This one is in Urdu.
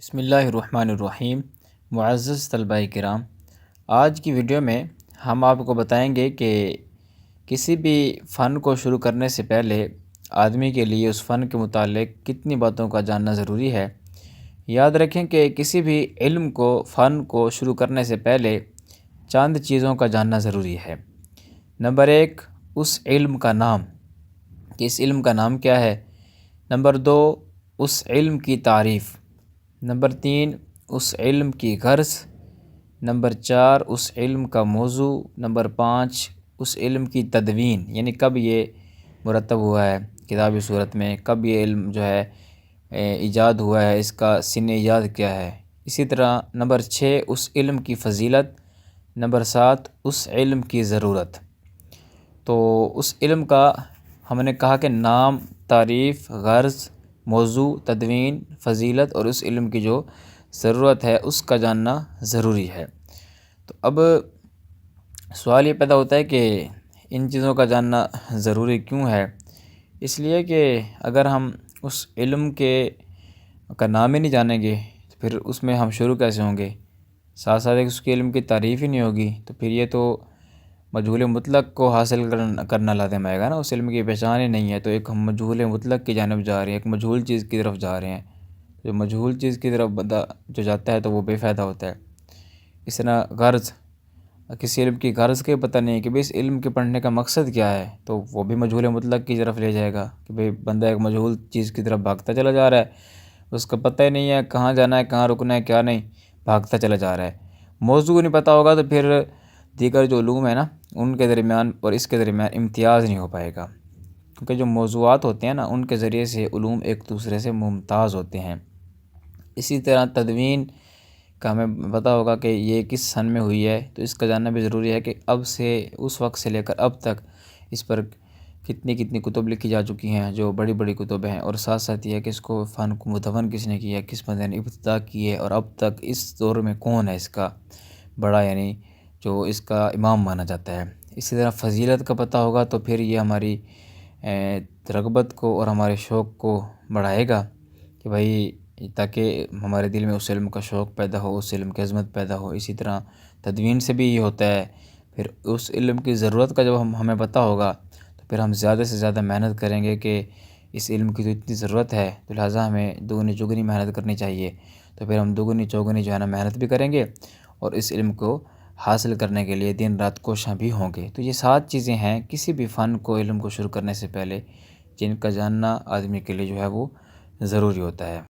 بسم اللہ الرحمن الرحیم۔ معزز طلباء کرام، آج کی ویڈیو میں ہم آپ کو بتائیں گے کہ کسی بھی فن کو شروع کرنے سے پہلے آدمی کے لیے اس فن کے متعلق کتنی باتوں کا جاننا ضروری ہے۔ یاد رکھیں کہ کسی بھی علم کو، فن کو شروع کرنے سے پہلے چند چیزوں کا جاننا ضروری ہے۔ نمبر 1، اس علم کا نام، کہ اس علم کا نام کیا ہے۔ نمبر 2، اس علم کی تعریف۔ نمبر 3، اس علم کی غرض۔ نمبر 4، اس علم کا موضوع۔ نمبر 5، اس علم کی تدوین، یعنی کب یہ مرتب ہوا ہے کتابی صورت میں، کب یہ علم جو ہے ایجاد ہوا ہے، اس کا سن ایجاد کیا ہے۔ اسی طرح نمبر 6، اس علم کی فضیلت۔ نمبر 7، اس علم کی ضرورت۔ تو اس علم کا ہم نے کہا کہ نام، تعریف، غرض، موضوع، تدوین، فضیلت اور اس علم کی جو ضرورت ہے اس کا جاننا ضروری ہے۔ تو اب سوال یہ پیدا ہوتا ہے کہ ان چیزوں کا جاننا ضروری کیوں ہے؟ اس لیے کہ اگر ہم اس علم کا نام ہی نہیں جانیں گے تو پھر اس میں ہم شروع کیسے ہوں گے؟ ساتھ ساتھ اس کے علم کی تعریف ہی نہیں ہوگی تو پھر یہ تو مجہول مطلق کو حاصل کرنا لازم آئے گا نا۔ اس علم کی پہچان ہی نہیں ہے تو ایک ہم مجہول مطلق کی جانب جا رہے ہیں، ایک مجہول چیز کی طرف جا رہے ہیں۔ جو مجہول چیز کی طرف بندہ جو جاتا ہے تو وہ بے فائدہ ہوتا ہے۔ اس طرح غرض، کسی علم کی غرض کے پتہ نہیں کہ بھئی اس علم کے پڑھنے کا مقصد کیا ہے، تو وہ بھی مجہول مطلق کی طرف لے جائے گا کہ بھئی بندہ ایک مجہول چیز کی طرف بھاگتا چلا جا رہا ہے، اس کا پتہ ہی نہیں ہے کہاں جانا ہے، کہاں رکنا ہے، کیا نہیں، بھاگتا چلا جا رہا ہے۔ موضوع نہیں پتہ ہوگا تو پھر دیگر جو علوم ہیں نا ان کے درمیان اور اس کے درمیان امتیاز نہیں ہو پائے گا، کیونکہ جو موضوعات ہوتے ہیں نا ان کے ذریعے سے علوم ایک دوسرے سے ممتاز ہوتے ہیں۔ اسی طرح تدوین کا ہمیں پتہ ہوگا کہ یہ کس سن میں ہوئی ہے، تو اس کا جاننا بھی ضروری ہے کہ اب سے اس وقت سے لے کر اب تک اس پر کتنی کتب لکھی جا چکی ہیں، جو بڑی بڑی کتب ہیں، اور ساتھ ساتھ یہ ہے کہ اس کو فن کو مدون کس نے کیا ہے، کس بندے نے ابتدا کی ہے، اور اب تک اس دور میں کون ہے اس کا بڑا، یعنی جو اس کا امام مانا جاتا ہے۔ اسی طرح فضیلت کا پتہ ہوگا تو پھر یہ ہماری رغبت کو اور ہمارے شوق کو بڑھائے گا کہ بھائی تاکہ ہمارے دل میں اس علم کا شوق پیدا ہو، اس علم کی عظمت پیدا ہو۔ اسی طرح تدوین سے بھی یہ ہوتا ہے، پھر اس علم کی ضرورت کا جب ہمیں پتہ ہوگا تو پھر ہم زیادہ سے زیادہ محنت کریں گے کہ اس علم کی تو اتنی ضرورت ہے تو لہٰذا ہمیں دوگنی چوگنی محنت کرنی چاہیے، تو پھر ہم دوگنی چوگنی جو ہے نا محنت بھی کریں گے اور اس علم کو حاصل کرنے کے لیے دن رات کوشاں بھی ہوں گے۔ تو یہ 7 چیزیں ہیں کسی بھی فن کو، علم کو شروع کرنے سے پہلے جن کا جاننا آدمی کے لیے جو ہے وہ ضروری ہوتا ہے۔